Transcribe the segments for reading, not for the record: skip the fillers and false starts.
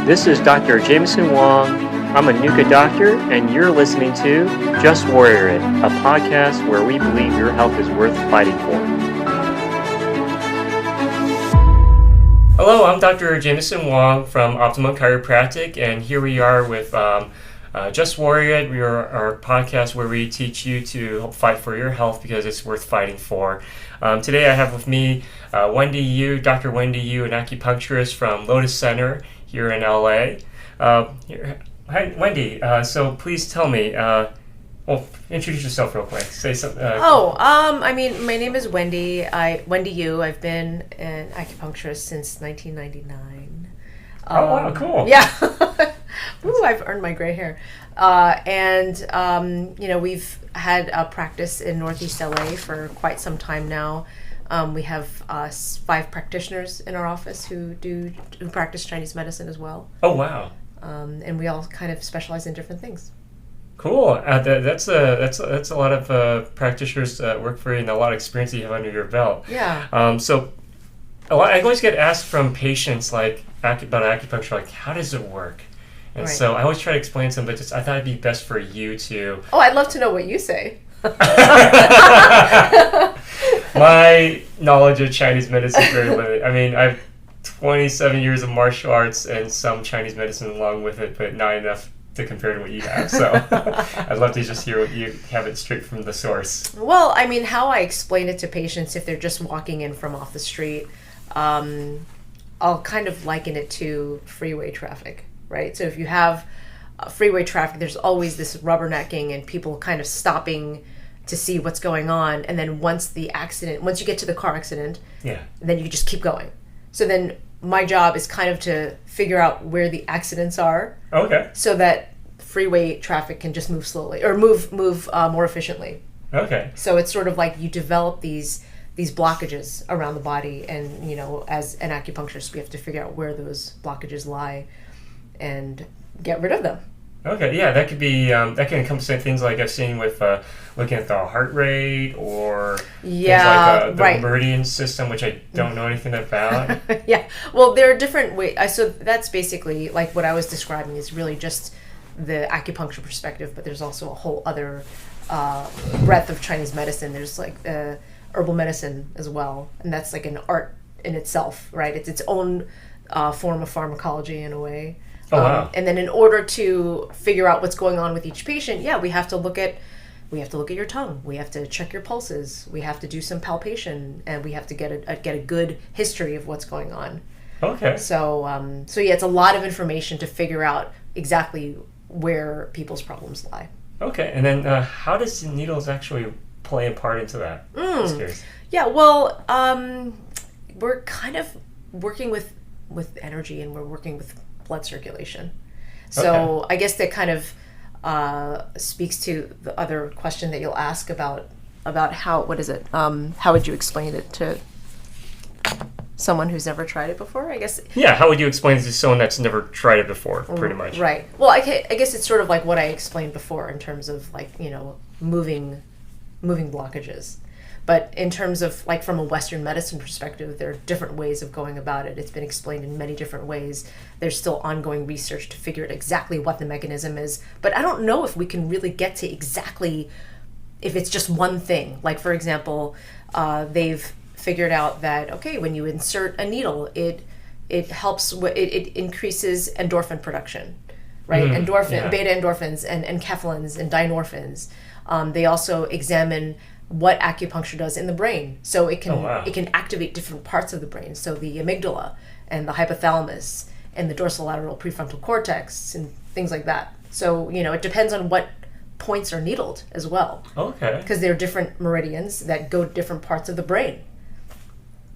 This is Dr. Jameson Wong. I'm a Nuka doctor, and you're listening to Just Warrior It, a podcast where we believe your health is worth fighting for. Hello, I'm Dr. Jameson Wong from Optimum Chiropractic, and here we are with Just Warrior It. We are our podcast where we teach you to help fight for your health because it's worth fighting for. Today I have with me Wendy Yu, Dr. Wendy Yu, an acupuncturist from Lotus Center here in LA. Hi, Wendy. So please tell me, introduce yourself real quick. Say something. My name is Wendy. Wendy Yu. I've been an acupuncturist since 1999. Oh, wow, cool. Yeah. Ooh, I've earned my gray hair. We've had a practice in Northeast LA for quite some time now. We have 5 practitioners in our office who practice Chinese medicine as well. Oh, wow. And we all kind of specialize in different things. Cool. That's a lot of practitioners that work for you and a lot of experience that you have under your belt. Yeah. I always get asked from patients about acupuncture, like, how does it work? And Right. So I always try to explain to them, but I thought it'd be best for you to... Oh, I'd love to know what you say. My knowledge of Chinese medicine is very limited. I mean, I have 27 years of martial arts and some Chinese medicine along with it, but not enough to compare to what you have. So I'd love to just hear what you have it straight from the source. Well, I mean, how I explain it to patients if they're just walking in from off the street, I'll kind of liken it to freeway traffic, right? So if you have freeway traffic, there's always this rubbernecking and people kind of stopping to see what's going on. And then once you get to the car accident, then you just keep going. So then my job is kind of to figure out where the accidents are. Okay. So that freeway traffic can just move slowly or move more efficiently. Okay. So it's sort of like you develop these blockages around the body, and as an acupuncturist, we have to figure out where those blockages lie and get rid of them. Okay, yeah, that could be that can encompass things like I've seen with looking at the heart rate or things like the meridian system, which I don't know anything about. Yeah, well, there are different ways. So that's basically like what I was describing is really just the acupuncture perspective, but there's also a whole other breadth of Chinese medicine. There's like herbal medicine as well, and that's like an art in itself, right? It's its own form of pharmacology in a way. Oh, wow. And then in order to figure out what's going on with each patient, we have to look at your tongue. We have to check your pulses. We have to do some palpation, and we have to get a good history of what's going on. Okay. So it's a lot of information to figure out exactly where people's problems lie. Okay, and then how does the needles actually play a part into that? I'm just curious. Yeah, well, we're kind of working with energy, and we're working with blood circulation. So okay. I guess that kind of speaks to the other question that you'll ask about how would you explain it to someone who's never tried it before, I guess. Yeah, how would you explain it to someone that's never tried it before, pretty much? Right. Well, I guess it's sort of like what I explained before in terms of like, moving blockages. But in terms of like from a Western medicine perspective, there are different ways of going about it. It's been explained in many different ways. There's still ongoing research to figure out exactly what the mechanism is. But I don't know if we can really get to exactly if it's just one thing. Like, for example, they've figured out that, okay, when you insert a needle, it helps, it increases endorphin production, right? Beta endorphins and enkephalins and dynorphins. They also examine what acupuncture does in the brain. So it can activate different parts of the brain. So the amygdala and the hypothalamus and the dorsolateral prefrontal cortex and things like that. So, it depends on what points are needled as well. Okay. Because there are different meridians that go to different parts of the brain.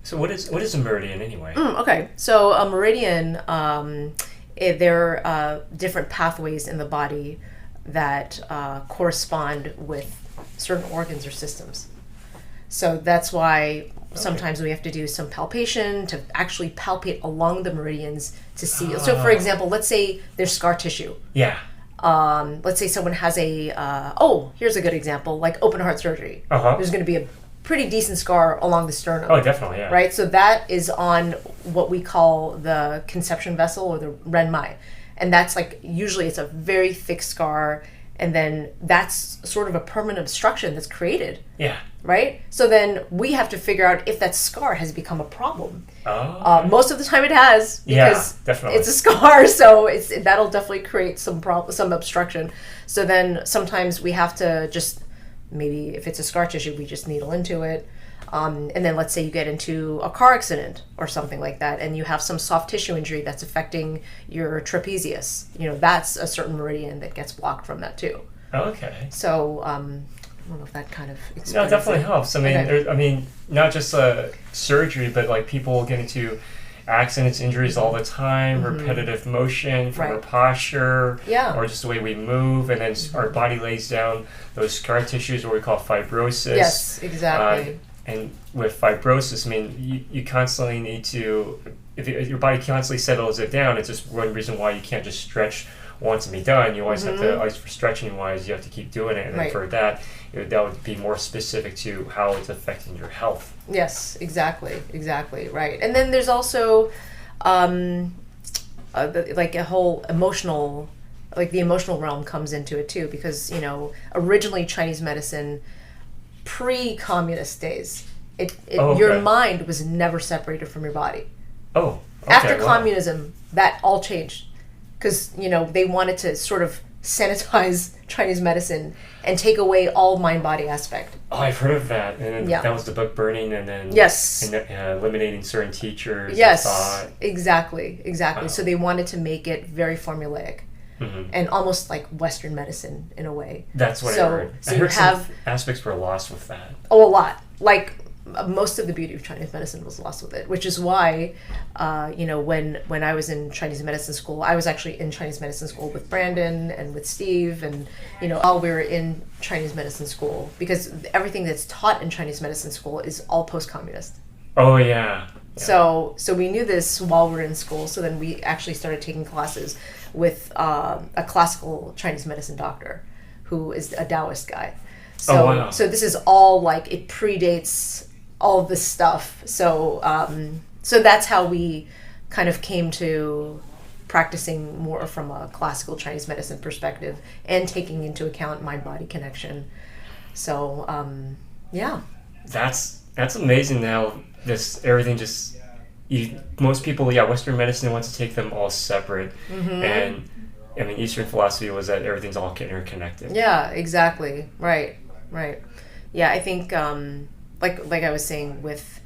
So what is a meridian anyway? Okay. So a meridian, there are different pathways in the body that correspond with certain organs or systems. So that's why sometimes we have to do some palpation to actually palpate along the meridians to see. So for example, let's say there's scar tissue. Yeah. Let's say someone has here's a good example, like open heart surgery. There's going to be a pretty decent scar along the sternum. Oh, definitely, yeah. Right? So that is on what we call the conception vessel or the renmai. And that's like, usually it's a very thick scar, and then that's sort of a permanent obstruction that's created. Yeah. Right? So then we have to figure out if that scar has become a problem. Oh. Most of the time it has, because definitely. it's a scar, so that'll definitely create some obstruction. So then sometimes we have to just, maybe if it's a scar tissue, we just needle into it. And then let's say you get into a car accident or something like that, and you have some soft tissue injury that's affecting your trapezius. That's a certain meridian that gets blocked from that too. Okay. So I don't know if that kind of explains No, it definitely helps. I mean, Okay. Not just surgery, but like people get into accidents, injuries all the time, repetitive motion from our posture, or just the way we move, and then our body lays down those scar tissues, what we call fibrosis. Yes, exactly. And with fibrosis, I mean, you constantly need to, if your body constantly settles it down, it's just one reason why you can't just stretch once and be done. You always have to, at least for stretching wise, you have to keep doing it. And then for that, that would be more specific to how it's affecting your health. Yes, exactly, right. And then there's also like a whole emotional, like the emotional realm comes into it too, because, originally Chinese medicine, pre-communist days, your mind was never separated from your body. Oh, okay, After communism, that all changed, because they wanted to sort of sanitize Chinese medicine and take away all mind-body aspect. Oh, I've heard of that. And then that was the book burning, and then eliminating certain teachers. Yes, exactly. Wow. So they wanted to make it very formulaic. And almost like Western medicine in a way. That's what I heard. So I you heard have some aspects were lost with that. Oh, a lot. Like most of the beauty of Chinese medicine was lost with it, which is why, when I was in Chinese medicine school, I was actually in Chinese medicine school with Brandon and with Steve, and while we were in Chinese medicine school, because everything that's taught in Chinese medicine school is all post-communist. Oh yeah. So we knew this while we were in school. So then we actually started taking classes with a classical Chinese medicine doctor who is a Taoist guy. So so this is all like, it predates all of this stuff. So so that's how we kind of came to practicing more from a classical Chinese medicine perspective and taking into account mind-body connection. So That's amazing how everything just, most people, Western medicine wants to take them all separate. And I mean, Eastern philosophy was that everything's all interconnected. Yeah, exactly. Right. Yeah, I think like I was saying with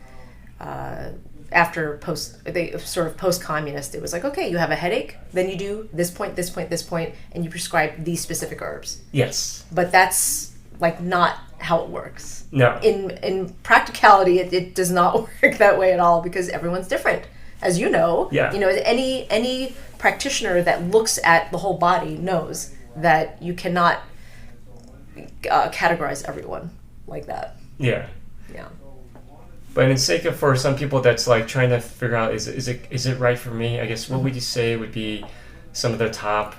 after post-communist, it was like, okay, you have a headache, then you do this point, and you prescribe these specific herbs. Yes. But that's like not how it works. No. In practicality, it does not work that way at all, because everyone's different, as you know. Yeah. Any practitioner that looks at the whole body knows that you cannot categorize everyone like that. Yeah. Yeah. But in sake of, for some people that's like trying to figure out, is it right for me? I guess what would you say would be some of the top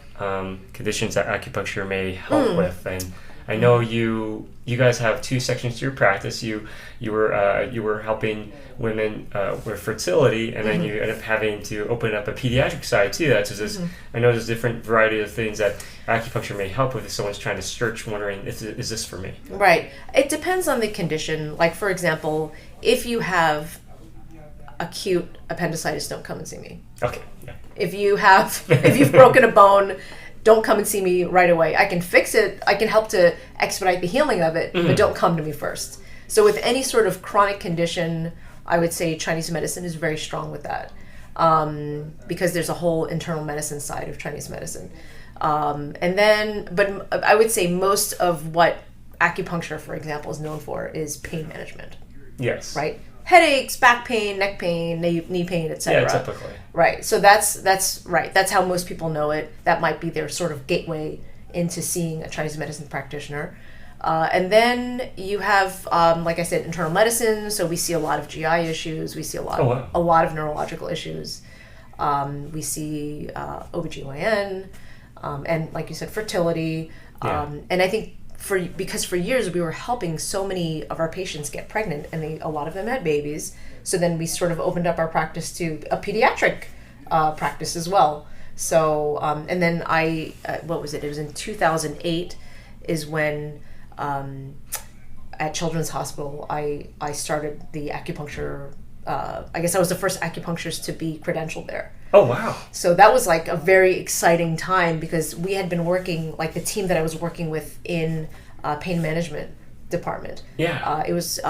conditions that acupuncture may help with? And I know you guys have two sections to your practice. You were helping women with fertility, and then you ended up having to open up a pediatric side too. That's just I know there's different variety of things that acupuncture may help with if someone's trying to search, wondering, is this for me? Right. It depends on the condition. Like, for example, if you have acute appendicitis, don't come and see me. Okay. Yeah. If you've broken a bone, don't come and see me right away. I can fix it. I can help to expedite the healing of it, but don't come to me first. So with any sort of chronic condition, I would say Chinese medicine is very strong with that, because there's a whole internal medicine side of Chinese medicine. But I would say most of what acupuncture, for example, is known for is pain management. Yes. Right? Headaches, back pain, neck pain, knee pain, etc. Yeah, typically. Right. So that's right. That's how most people know it. That might be their sort of gateway into seeing a Chinese medicine practitioner. And then you have, like I said, internal medicine. So we see a lot of GI issues. We see a lot of neurological issues. We see OBGYN, and like you said, fertility. And I think because for years we were helping so many of our patients get pregnant, and a lot of them had babies. So then we sort of opened up our practice to a pediatric practice as well. So and then what was it? It was in 2008 is when at Children's Hospital I started the acupuncture. I guess I was the first acupuncturist to be credentialed there. Oh, wow. So that was like a very exciting time, because we had been working, like the team that I was working with in pain management department. Yeah. It was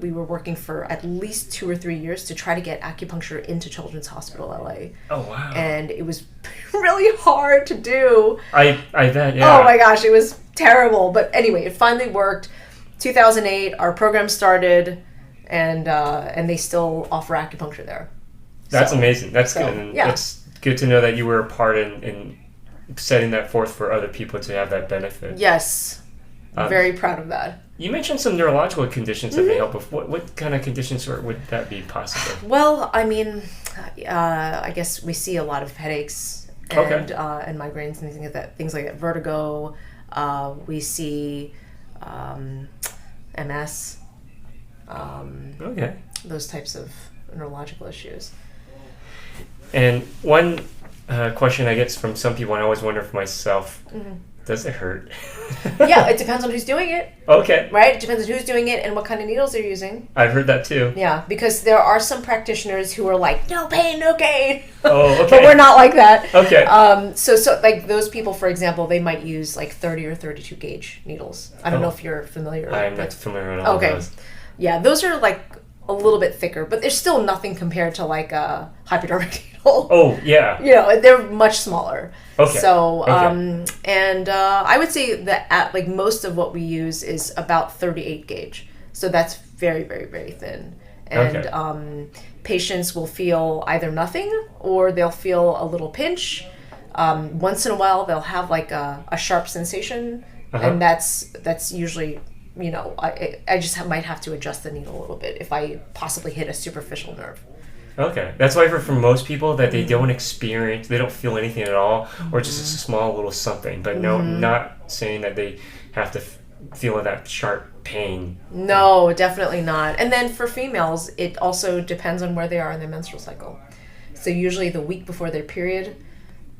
we were working for at least 2 or 3 years to try to get acupuncture into Children's Hospital LA. Oh, wow. And it was really hard to do. I bet, yeah. Oh my gosh, it was terrible. But anyway, it finally worked. 2008, our program started, and they still offer acupuncture there. That's amazing. That's good. And yeah. It's good to know that you were a part in setting that forth for other people to have that benefit. Yes. I'm very proud of that. You mentioned some neurological conditions that they help with. What kind of conditions would that be possible? Well, I mean, I guess we see a lot of headaches and migraines and things like that. Vertigo. We see MS. Those types of neurological issues. And one question I get from some people, and I always wonder for myself, does it hurt? Yeah, it depends on who's doing it. Okay. Right? It depends on who's doing it and what kind of needles they're using. I've heard that too. Yeah, because there are some practitioners who are like, no pain, no gain. Oh, okay. But we're not like that. Okay. So like those people, for example, they might use like 30 or 32 gauge needles. I don't know if you're familiar. I'm not familiar with all of those. Yeah, those are like a little bit thicker, but they're still nothing compared to like a hypodermic needle. Oh, yeah. You know, they're much smaller. Okay. So, and I would say that like most of what we use is about 38 gauge. So that's very, very, very thin. And patients will feel either nothing or they'll feel a little pinch. Once in a while, they'll have like a sharp sensation, and that's usually, you know, I just might have to adjust the needle a little bit if I possibly hit a superficial nerve. Okay. That's why for most people that they don't experience, they don't feel anything at all, or just a small little something, but no, not saying that they have to feel that sharp pain. No, definitely not. And then for females, it also depends on where they are in their menstrual cycle. So usually the week before their period,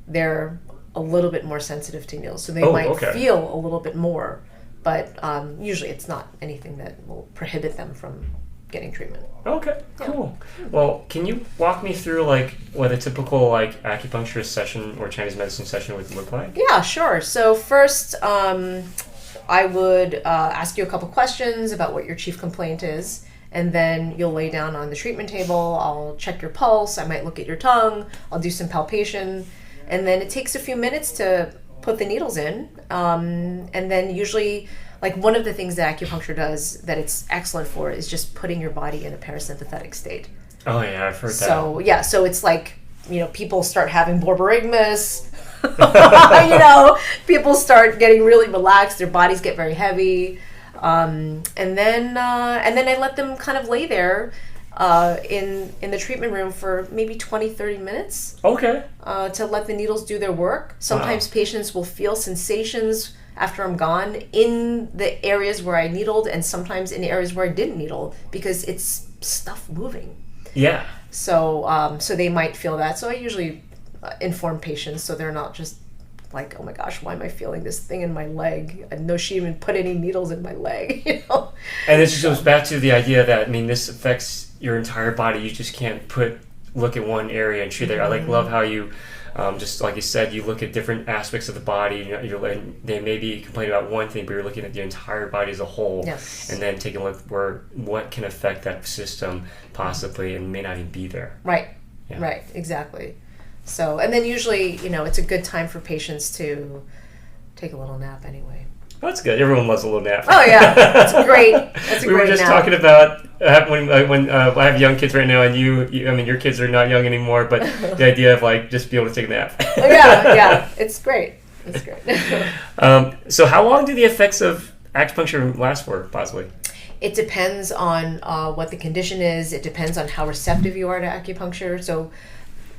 they're a little bit more sensitive to needles. So they might feel a little bit more, but usually it's not anything that will prohibit them from getting treatment. Okay, cool. Yeah. Well, can you walk me through like what a typical like acupuncturist session or Chinese medicine session would look like? Yeah, sure. So first, I would ask you a couple questions about what your chief complaint is, and then you'll lay down on the treatment table. I'll check your pulse. I might look at your tongue. I'll do some palpation, and then it takes a few minutes to put the needles in, and then usually, like one of the things that acupuncture does that it's excellent for is just putting your body in a parasympathetic state. Oh yeah, I've heard that. So yeah, so it's like, you know, people start having borborygmus. You know, people start getting really relaxed. Their bodies get very heavy, and then I let them kind of lay there in the treatment room for maybe 20-30 minutes. Okay. To let the needles do their work. Sometimes patients will feel sensations after I'm gone in the areas where I needled, and sometimes in areas where I didn't needle, because it's stuff moving. Yeah. So so they might feel that. So I usually inform patients so they're not just like, oh my gosh, why am I feeling this thing in my leg? I know she even put any needles in my leg, you know? And this just goes back to the idea that, I mean, this affects your entire body. You just can't look at one area and treat it. I love how you, just like you said, you look at different aspects of the body. You know, they may be complaining about one thing, but you're looking at the entire body as a whole. Yes. And then taking a look what can affect that system possibly and may not even be there. Right. Yeah. Right. Exactly. So, and then usually, you know, it's a good time for patients to take a little nap anyway. That's good. Everyone loves a little nap. Oh yeah, that's great. That's a we great were just nap. talking about when I have young kids right now, and you, I mean, your kids are not young anymore, but the idea of like just be able to take a nap. Yeah, it's great. It's great. So, how long do the effects of acupuncture last for, possibly? It depends on what the condition is. It depends on how receptive you are to acupuncture. So,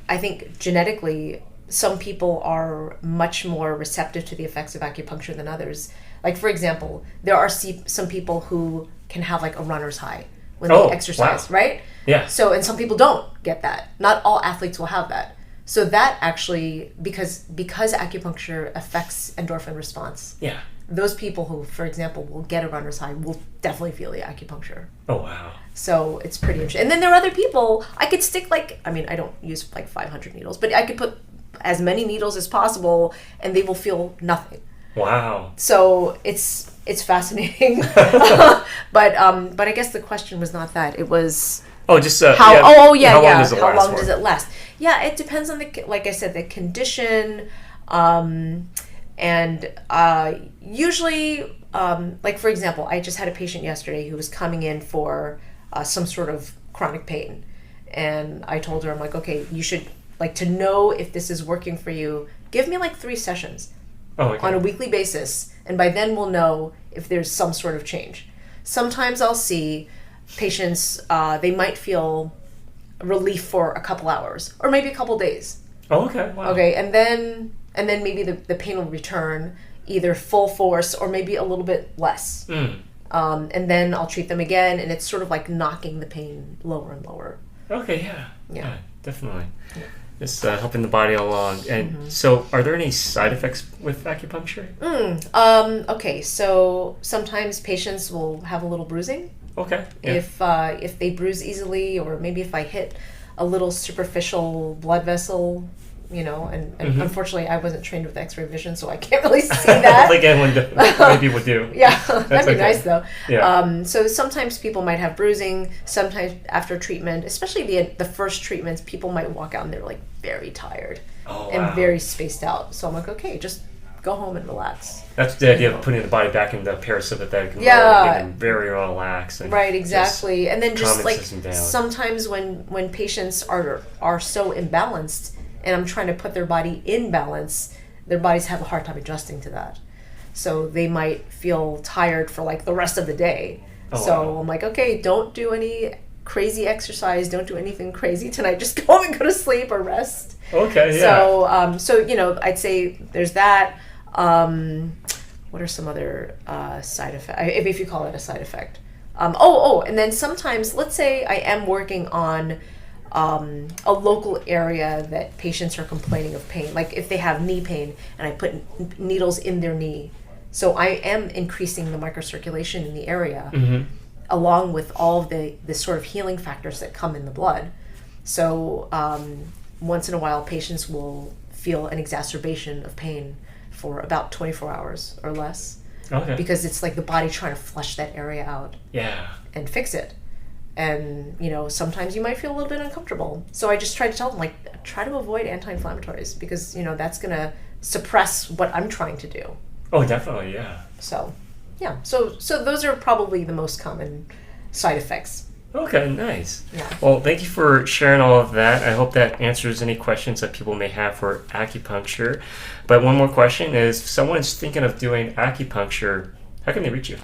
I think genetically, some people are much more receptive to the effects of acupuncture than others. Like, for example, there are some people who can have like a runner's high when Oh, they exercise, wow. right? Yeah. So, and some people don't get that. Not all athletes will have that. So that actually, because acupuncture affects endorphin response, Yeah. those people who, for example, will get a runner's high will definitely feel the acupuncture. Oh, wow. So it's pretty interesting. And then there are other people, I could stick I don't use like 500 needles, but I could put as many needles as possible and they will feel nothing. Wow. So it's fascinating. But I guess the question was not that. It was Just how How long does it last? Yeah, it depends on like I said, the condition, and usually, like for example, I just had a patient yesterday who was coming in for some sort of chronic pain, and I told her, I'm like, okay, you should, like, to know if this is working for you, give me like 3 sessions on a weekly basis, and by then we'll know if there's some sort of change. Sometimes I'll see patients, they might feel relief for a couple hours or maybe a couple days. Oh, okay. Wow. Okay, and then maybe the pain will return either full force or maybe a little bit less. And then I'll treat them again, and it's sort of like knocking the pain lower and lower. Okay, yeah, definitely. Yeah. Just helping the body along. And so, are there any side effects with acupuncture? Okay, so sometimes patients will have a little bruising. Okay. Yeah. If they bruise easily, or maybe if I hit a little superficial blood vessel, and unfortunately I wasn't trained with X-ray vision, so I can't really see that. Like maybe would do. Yeah, that'd be nice though. Yeah. So sometimes people might have bruising. Sometimes after treatment, especially the first treatments, people might walk out and they're like very tired and very spaced out. So I'm like, okay, just go home and relax. That's the idea of putting the body back in the parasympathetic mode and very relaxed. And right, exactly. And then just like down. Sometimes when patients are so imbalanced, and I'm trying to put their body in balance, their bodies have a hard time adjusting to that. So they might feel tired for like the rest of the day. I'm like, okay, don't do any crazy exercise, don't do anything crazy tonight. Just go home and go to sleep or rest. Okay, yeah. So I'd say there's that. What are some other side effects, if you call it a side effect? And then sometimes, let's say I am working on a local area that patients are complaining of pain, like if they have knee pain and I put needles in their knee. So I am increasing the microcirculation in the area, along with all of the sort of healing factors that come in the blood. So once in a while, patients will feel an exacerbation of pain for about 24 hours or less. Okay. Because it's like the body trying to flush that area out. Yeah. And fix it. And, sometimes you might feel a little bit uncomfortable. So I just try to tell them, like, try to avoid anti-inflammatories because, that's going to suppress what I'm trying to do. Oh, definitely, yeah. So, yeah. So those are probably the most common side effects. Okay, nice. Yeah. Well, thank you for sharing all of that. I hope that answers any questions that people may have for acupuncture. But one more question is, if someone's thinking of doing acupuncture, how can they reach you?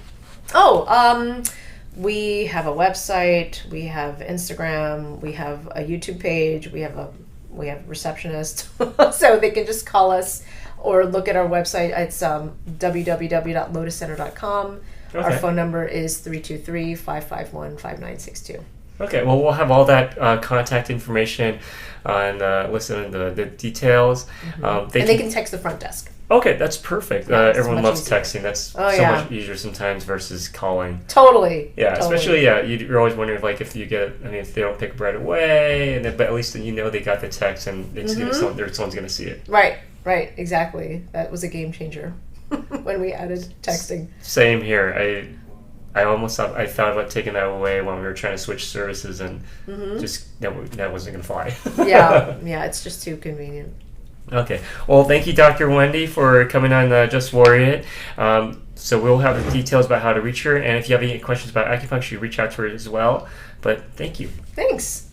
We have a website, we have Instagram, we have a YouTube page, we have a receptionist, so they can just call us or look at our website. It's www.lotuscenter.com. Okay. Our phone number is 323-551-5962. Okay, well, we'll have all that contact information and listen to the details. They can text the front desk. Okay, that's perfect. Yeah, everyone loves easier. texting. That's much easier sometimes versus calling. Totally. Yeah, especially, you're always wondering if you get, if they don't pick up right away, but at least they got the text and it's someone's going to see it. Right, exactly. That was a game changer when we added texting. Same here. I almost thought about taking that away when we were trying to switch services, and just that wasn't going to fly. Yeah, it's just too convenient. Okay. Well, thank you, Dr. Wendy, for coming on Just Warrior. So we'll have the details about how to reach her, and if you have any questions about acupuncture, you reach out to her as well. But thank you. Thanks.